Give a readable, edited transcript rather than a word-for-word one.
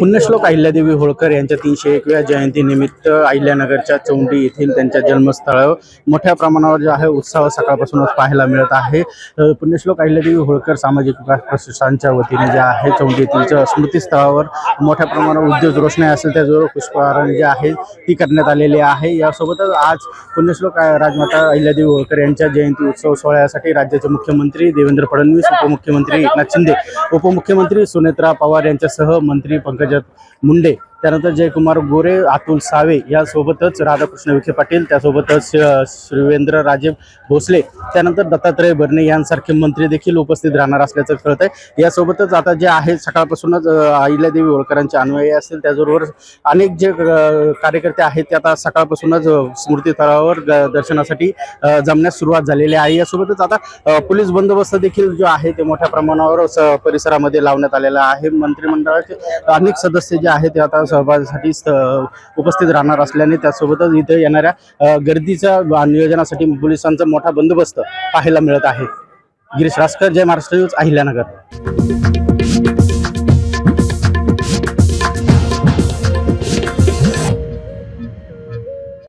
पुण्यश्लोक अहिल्यादेवी होळकर यांच्या 301व्या जयंतीनिमित्त अहिल्यानगरच्या चौंडी येथील त्यांच्या जन्मस्थळावर मोठ्या प्रमाणावर जो आहे उत्साह सकाळपासूनच पाहायला मिळत आहे। पुण्यश्लोक अहिल्यादेवी होळकर सामाजिक विकास प्रतिष्ठानच्या वतीने जे आहे चौंडी येथील स्मृतीस्थळावर मोठ्या प्रमाणावर उद्योग रोषणाई असेल त्याचबरोबर पुष्पहार जे आहे ती करण्यात आलेली आहे। यासोबतच आज पुण्यश्लोक राजमाता अहिल्यादेवी होळकर यांच्या जयंती उत्सव सोहळ्यासाठी राज्याचे मुख्यमंत्री देवेंद्र फडणवीस, उपमुख्यमंत्री एकनाथ शिंदे, उपमुख्यमंत्री सुनेत्रा पवार यांच्यासह मंत्री पंकजा मुंडे, त्यानंतर जयकुमार गोरे, अतुल सावे यासोबतच राधाकृष्ण विखे पाटील, त्यासोबतच श्रीवेंद्र राजे भोसले, त्यानंतर दत्तात्रय भरणे यांसारखे मंत्री देखील उपस्थित राहणार असल्याचं कळत आहे। यासोबतच आता जे आहे सकाळपासूनच अहिल्यादेवी होळकरांचे अनुयायी असतील त्याचबरोबर अनेक जे कार्यकर्ते आहेत ते आता सकाळपासूनच स्मृतीस्थळावर दर्शनासाठी जमण्यास सुरुवात झालेली आहे। यासोबतच आता पोलीस बंदोबस्त देखील जो आहे ते मोठ्या प्रमाणावर परिसरामध्ये लावण्यात आलेला आहे। मंत्रिमंडळाचे अनेक सदस्य जे आहेत ते आता सहभागासाठी उपस्थित राहणार असल्याने त्यासोबतच इथे येणाऱ्या गर्दीच्या नियोजनासाठी पोलिसांचा मोठा बंदोबस्त पाहायला मिळत आहे। गिरीश रासकर, जय महाराष्ट्र न्यूज, अहिल्यानगर।